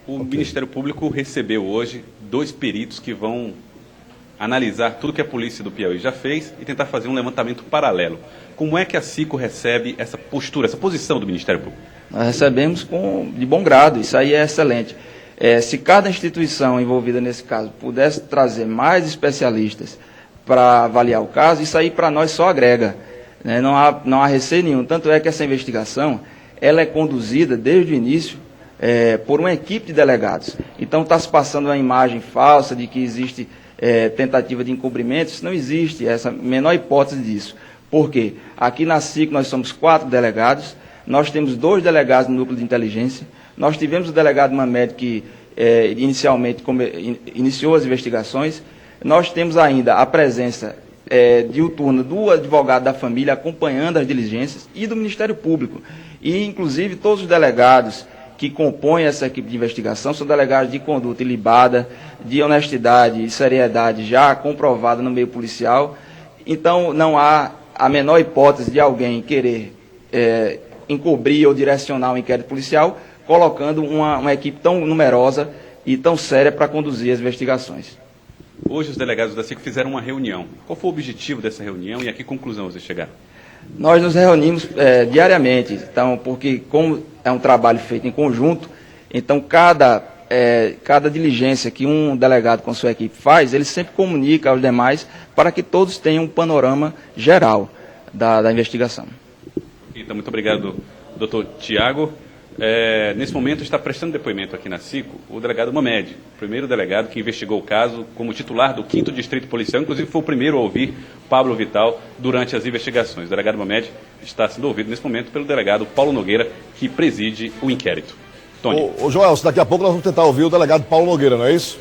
O Ministério Público recebeu hoje 2 peritos que vão analisar tudo que a polícia do Piauí já fez e tentar fazer um levantamento paralelo. Como é que a SICO recebe essa postura, essa posição do Ministério Público? Nós recebemos de bom grado, isso aí é excelente. Se cada instituição envolvida nesse caso pudesse trazer mais especialistas para avaliar o caso, isso aí para nós só agrega, né? Não há receio nenhum. Tanto é que essa investigação ela é conduzida desde o início por uma equipe de delegados. Então está se passando uma imagem falsa de que existe tentativa de encobrimento. Isso não existe, essa menor hipótese disso. Por quê? Aqui na SICO nós somos 4 delegados, nós temos 2 delegados no núcleo de inteligência, nós tivemos o delegado Mamed que inicialmente iniciou as investigações, nós temos ainda a presença diuturna do advogado da família acompanhando as diligências e do Ministério Público. E, inclusive, todos os delegados que compõem essa equipe de investigação são delegados de conduta ilibada, de honestidade e seriedade já comprovada no meio policial. Então, não há a menor hipótese de alguém querer encobrir ou direcionar um inquérito policial, colocando uma equipe tão numerosa e tão séria para conduzir as investigações. Hoje os delegados da SICO fizeram uma reunião. Qual foi o objetivo dessa reunião e a que conclusão vocês chegaram? Nós nos reunimos diariamente, então, porque como é um trabalho feito em conjunto, então cada diligência que um delegado com sua equipe faz, ele sempre comunica aos demais para que todos tenham um panorama geral da investigação. Então, muito obrigado, doutor Tiago. Nesse momento está prestando depoimento aqui na SICO o delegado Mamed, o primeiro delegado que investigou o caso como titular do 5º Distrito Policial, inclusive foi o primeiro a ouvir Pablo Vital durante as investigações. O delegado Mamed está sendo ouvido nesse momento pelo delegado Paulo Nogueira, que preside o inquérito. Tony. Ô Joel, daqui a pouco nós vamos tentar ouvir o delegado Paulo Nogueira, não é isso?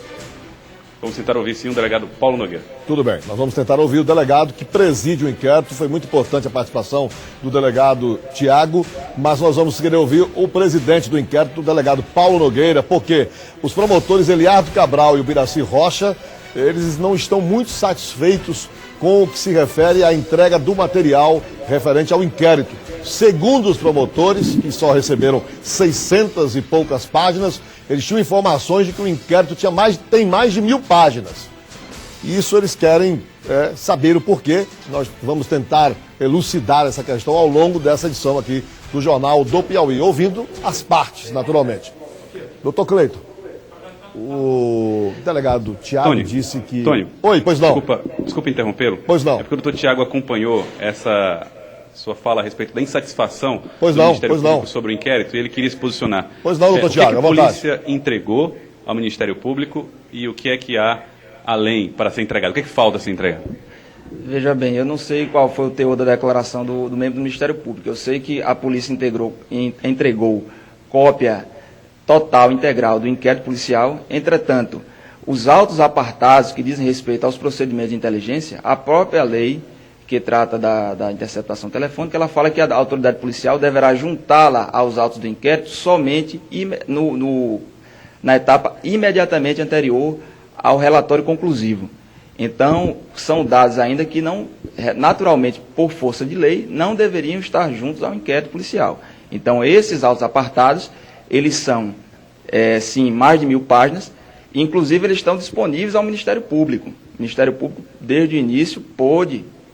Vamos tentar ouvir sim o delegado Paulo Nogueira. Tudo bem, nós vamos tentar ouvir o delegado que preside o inquérito. Foi muito importante a participação do delegado Tiago, mas nós vamos querer ouvir o presidente do inquérito, o delegado Paulo Nogueira, porque os promotores Eliardo Cabral e o Biraci Rocha, eles não estão muito satisfeitos com o que se refere à entrega do material referente ao inquérito. Segundo os promotores, que só receberam 600 e poucas páginas, eles tinham informações de que o inquérito tem mais de 1000 páginas. E isso eles querem saber o porquê. Nós vamos tentar elucidar essa questão ao longo dessa edição aqui do Jornal do Piauí, ouvindo as partes, naturalmente. Doutor Cleiton, o delegado Tiago disse que... Tônio, oi, pois não. Desculpa interrompê-lo. Pois não. É porque o doutor Tiago acompanhou essa sua fala a respeito da insatisfação do Ministério Público sobre o inquérito e ele queria se posicionar. Pois não, doutor Tiago, à vontade. O que a polícia entregou ao Ministério Público e o que é que há além para ser entregado? O que é que falta ser entregado? Veja bem, eu não sei qual foi o teor da declaração do membro do Ministério Público. Eu sei que a polícia entregou cópia total, integral do inquérito policial. Entretanto, os autos apartados que dizem respeito aos procedimentos de inteligência, a própria lei que trata da interceptação telefônica, ela fala que a autoridade policial deverá juntá-la aos autos do inquérito somente na etapa imediatamente anterior ao relatório conclusivo. Então, são dados ainda que não, naturalmente, por força de lei, não deveriam estar juntos ao inquérito policial. Então, esses autos apartados, eles são, sim, mais de 1000 páginas, e, inclusive, eles estão disponíveis ao Ministério Público. O Ministério Público, desde o início,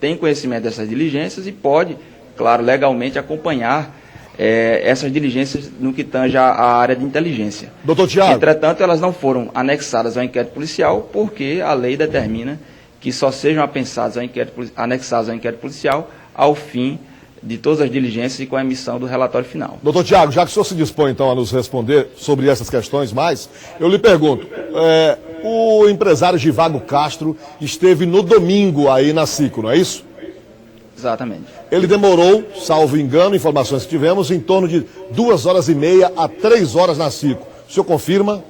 tem conhecimento dessas diligências e pode, claro, legalmente acompanhar essas diligências no que tange à área de inteligência. Doutor Tiago. Entretanto, elas não foram anexadas ao inquérito policial porque a lei determina que só sejam anexadas ao inquérito policial ao fim de todas as diligências e com a emissão do relatório final. Doutor Tiago, já que o senhor se dispõe então a nos responder sobre essas questões mais, eu lhe pergunto, o empresário Givago Castro esteve no domingo aí na SICO, não é isso? Exatamente. Ele demorou, salvo engano, informações que tivemos, em torno de 2h30 a 3 horas na SICO. O senhor confirma?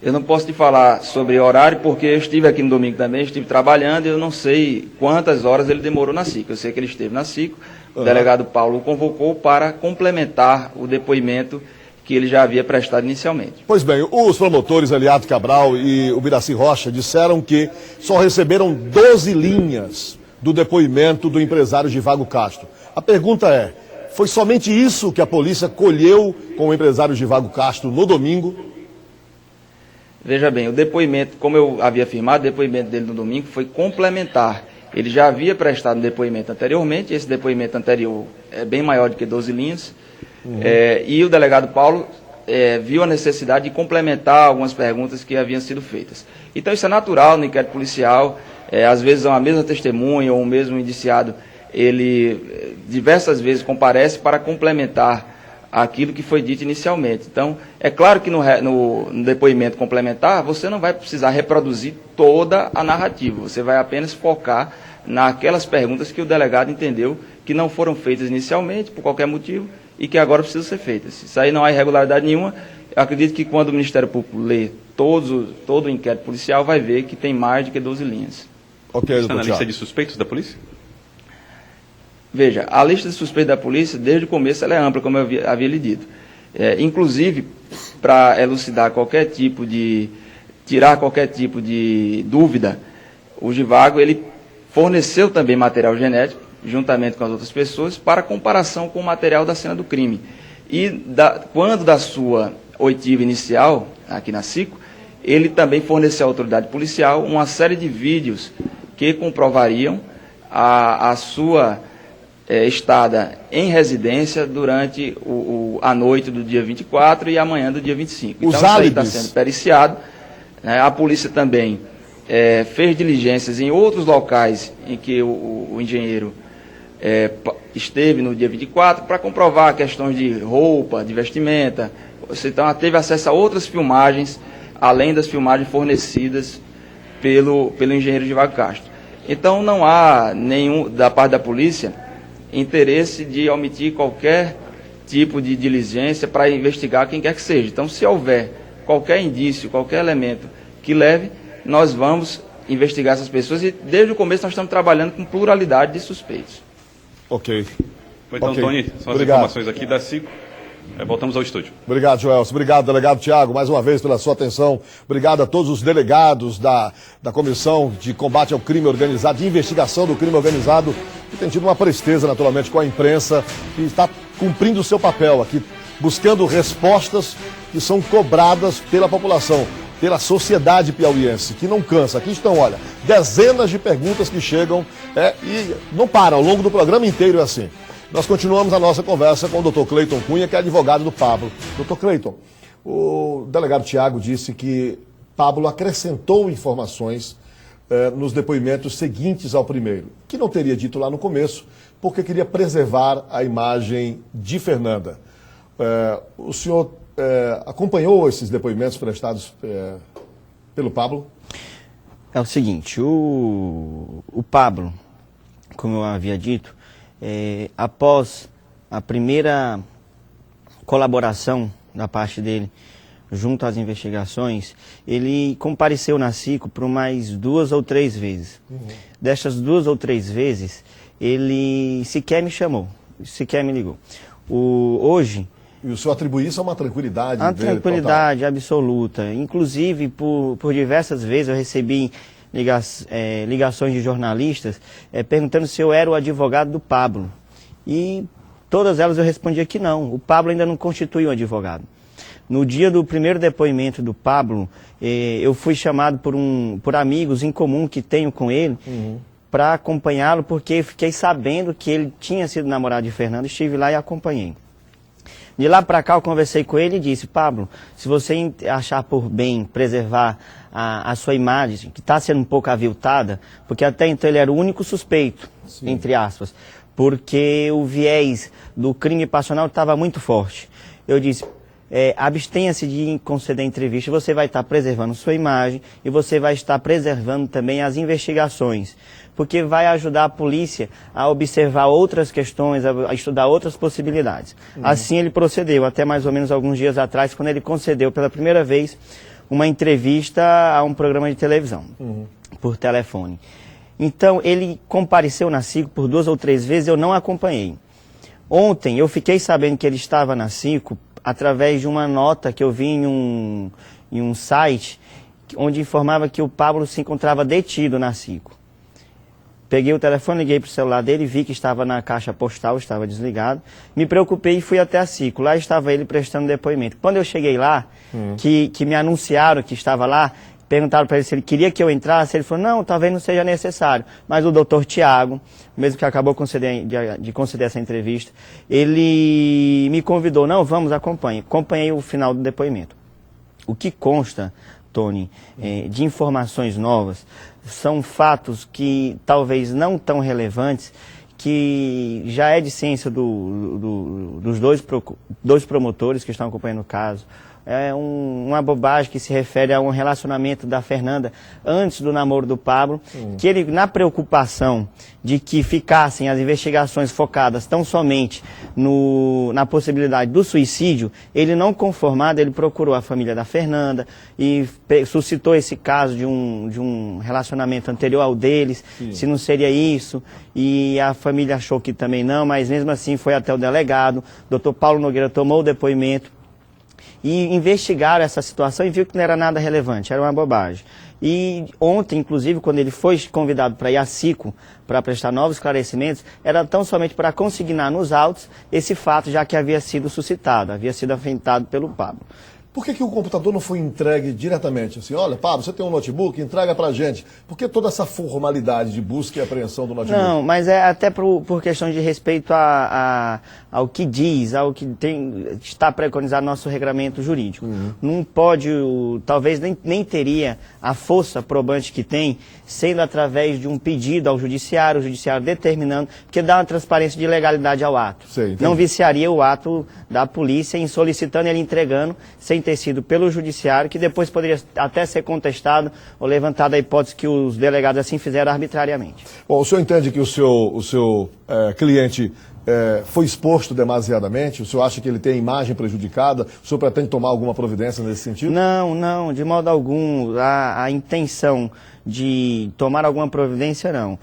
Eu não posso te falar sobre horário, porque eu estive aqui no domingo também, estive trabalhando e eu não sei quantas horas ele demorou na SICO. Eu sei que ele esteve na SICO, o delegado Paulo o convocou para complementar o depoimento que ele já havia prestado inicialmente. Pois bem, os promotores Eliardo Cabral e o Biraci Rocha disseram que só receberam 12 linhas do depoimento do empresário Givago Castro. A pergunta é, foi somente isso que a polícia colheu com o empresário Givago Castro no domingo? Veja bem, o depoimento, como eu havia afirmado, o depoimento dele no domingo foi complementar. Ele já havia prestado um depoimento anteriormente, esse depoimento anterior é bem maior do que 12 linhas, e o delegado Paulo viu a necessidade de complementar algumas perguntas que haviam sido feitas. Então isso é natural no inquérito policial, às vezes uma mesma testemunha ou o mesmo indiciado, ele diversas vezes comparece para complementar aquilo que foi dito inicialmente. Então, é claro que no depoimento complementar, você não vai precisar reproduzir toda a narrativa, você vai apenas focar naquelas perguntas que o delegado entendeu que não foram feitas inicialmente, por qualquer motivo, e que agora precisam ser feitas. Isso aí não há irregularidade nenhuma. Eu acredito que quando o Ministério Público lê todo o inquérito policial, vai ver que tem mais do que 12 linhas. Ok, Está na lista de suspeitos da polícia? Veja, a lista de suspeitos da polícia, desde o começo, ela é ampla, como eu havia lhe dito. Inclusive, para elucidar tirar qualquer tipo de dúvida, o Givago, ele forneceu também material genético, juntamente com as outras pessoas, para comparação com o material da cena do crime. E quando da sua oitiva inicial, aqui na SICO, ele também forneceu à autoridade policial uma série de vídeos que comprovariam a sua estada em residência durante a noite do dia 24 e a manhã do dia 25. Os então, isso aí está álibis. sendo periciado. A polícia também fez diligências em outros locais em que o engenheiro esteve no dia 24 para comprovar questões de roupa, de vestimenta. Você então teve acesso a outras filmagens, além das filmagens fornecidas pelo engenheiro Givago Castro. Então não há nenhum, da parte da polícia, interesse de omitir qualquer tipo de diligência para investigar quem quer que seja. Então, se houver qualquer indício, qualquer elemento que leve, nós vamos investigar essas pessoas e desde o começo nós estamos trabalhando com pluralidade de suspeitos. Ok. Então, Ok. Tony, são as Obrigado. informações aqui da SICO. Voltamos ao estúdio. Obrigado, Joelson. Obrigado, delegado Tiago, mais uma vez pela sua atenção. Obrigado a todos os delegados da Comissão de Combate ao Crime Organizado, de Investigação do Crime Organizado, que tem tido uma presteza, naturalmente, com a imprensa, que está cumprindo o seu papel aqui, buscando respostas que são cobradas pela população, pela sociedade piauiense, que não cansa. Aqui estão, olha, dezenas de perguntas que chegam e não param, ao longo do programa inteiro é assim. Nós continuamos a nossa conversa com o Dr. Cleiton Cunha, que é advogado do Pablo. Dr. Cleiton, o delegado Tiago disse que Pablo acrescentou informações nos depoimentos seguintes ao primeiro, que não teria dito lá no começo, porque queria preservar a imagem de Fernanda. O senhor acompanhou esses depoimentos prestados pelo Pablo? É o seguinte, o Pablo, como eu havia dito, após a primeira colaboração da parte dele junto às investigações, ele compareceu na SICO por mais 2 ou 3 vezes. Destas 2 ou 3 vezes, ele sequer me chamou, sequer me ligou. Hoje... E o senhor atribui isso a uma tranquilidade? A tranquilidade absoluta. Inclusive, por diversas vezes eu recebi ligações de jornalistas perguntando se eu era o advogado do Pablo. E todas elas eu respondia que não, o Pablo ainda não constitui um advogado. No dia do primeiro depoimento do Pablo, eu fui chamado por amigos em comum que tenho com ele para acompanhá-lo, porque fiquei sabendo que ele tinha sido namorado de Fernanda, estive lá e acompanhei. De lá para cá eu conversei com ele e disse: Pablo, se você achar por bem preservar a sua imagem, que está sendo um pouco aviltada, porque até então ele era o único suspeito, sim, entre aspas, porque o viés do crime passional estava muito forte. Eu disse: abstenha-se de conceder entrevista, você vai estar preservando sua imagem e você vai estar preservando também as investigações, porque vai ajudar a polícia a observar outras questões, a estudar outras possibilidades. Assim ele procedeu, até mais ou menos alguns dias atrás, quando ele concedeu pela primeira vez uma entrevista a um programa de televisão, por telefone. Então, ele compareceu na SICO por 2 ou 3 vezes, eu não acompanhei. Ontem, eu fiquei sabendo que ele estava na SICO através de uma nota que eu vi em um site, onde informava que o Pablo se encontrava detido na SICO. Peguei o telefone, liguei para o celular dele, vi que estava na caixa postal, estava desligado. Me preocupei e fui até a SICO. Lá estava ele prestando depoimento. Quando eu cheguei lá, que me anunciaram que estava lá, perguntaram para ele se ele queria que eu entrasse. Ele falou, não, talvez não seja necessário. Mas o doutor Tiago, mesmo que acabou de conceder essa entrevista, ele me convidou, não, vamos, acompanhe. Acompanhei o final do depoimento. O que consta, Tony, de informações novas, são fatos que talvez não tão relevantes, que já é de ciência dos dois promotores que estão acompanhando o caso. É uma bobagem que se refere a um relacionamento da Fernanda antes do namoro do Pablo, que ele, na preocupação de que ficassem as investigações focadas tão somente na possibilidade do suicídio, ele não conformado, ele procurou a família da Fernanda e suscitou esse caso de um relacionamento anterior ao deles, se não seria isso, e a família achou que também não, mas mesmo assim foi até o delegado, o Dr. Paulo Nogueira tomou o depoimento, e investigaram essa situação e viu que não era nada relevante, era uma bobagem. E ontem, inclusive, quando ele foi convidado para ir à SICO para prestar novos esclarecimentos, era tão somente para consignar nos autos esse fato, já que havia sido suscitado, havia sido afetado pelo Pablo. Por que o computador não foi entregue diretamente? Assim, olha, Pablo, você tem um notebook, entrega pra gente. Por que toda essa formalidade de busca e apreensão do notebook? Não, mas é até por questão de respeito ao que diz, ao que está preconizado no nosso regramento jurídico. Não pode, talvez nem teria a força probante que tem, sendo através de um pedido ao judiciário, o judiciário determinando, porque dá uma transparência de legalidade ao ato. Sei, não viciaria o ato da polícia em solicitando ele entregando, sem ter sido pelo judiciário, que depois poderia até ser contestado ou levantada a hipótese que os delegados assim fizeram arbitrariamente. Bom, o senhor entende que o seu cliente foi exposto demasiadamente? O senhor acha que ele tem a imagem prejudicada? O senhor pretende tomar alguma providência nesse sentido? Não, de modo algum. A intenção de tomar alguma providência, não.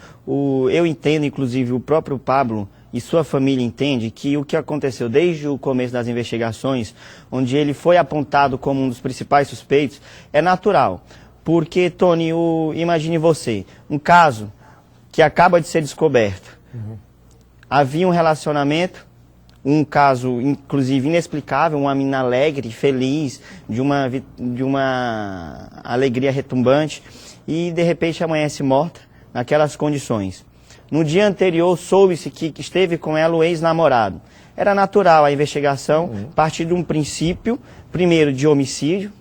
Eu entendo, inclusive, o próprio Pablo e sua família entende que o que aconteceu desde o começo das investigações, onde ele foi apontado como um dos principais suspeitos, é natural. Porque, Tony, imagine você, um caso que acaba de ser descoberto. Havia um relacionamento, um caso, inclusive, inexplicável, uma menina alegre, feliz, de uma alegria retumbante, e, de repente, amanhece morta naquelas condições. No dia anterior, soube-se que esteve com ela o ex-namorado. Era natural a investigação, partir de um princípio, primeiro, de homicídio.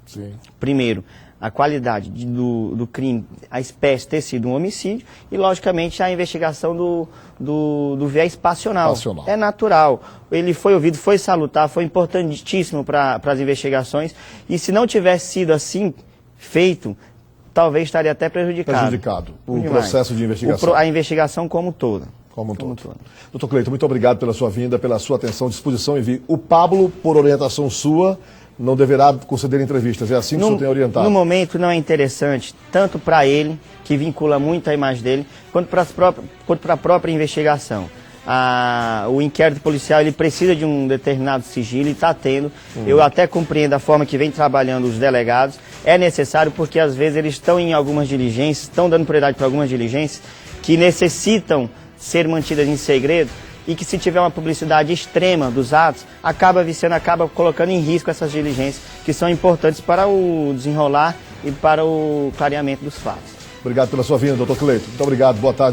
Sim. Primeiro, a qualidade do crime, a espécie ter sido um homicídio, e, logicamente, a investigação do viés passional. É natural. Ele foi ouvido, foi salutar, foi importantíssimo para as investigações, e se não tivesse sido assim feito, talvez estaria até prejudicado. O processo de investigação. A investigação como toda. Como um todo. Doutor Cleiton, muito obrigado pela sua vinda, pela sua atenção, disposição em vir. O Pablo, por orientação sua, não deverá conceder entrevistas. É assim que o senhor tem orientado? No momento não é interessante, tanto para ele, que vincula muito a imagem dele, quanto para a própria investigação. O inquérito policial ele precisa de um determinado sigilo e está tendo. Eu até compreendo a forma que vem trabalhando os delegados. É necessário porque às vezes eles estão em algumas diligências, estão dando prioridade para algumas diligências que necessitam ser mantidas em segredo e que se tiver uma publicidade extrema dos atos, acaba viciando, acaba colocando em risco essas diligências que são importantes para o desenrolar e para o clareamento dos fatos. Obrigado pela sua vinda, doutor Cleiton. Muito obrigado, boa tarde.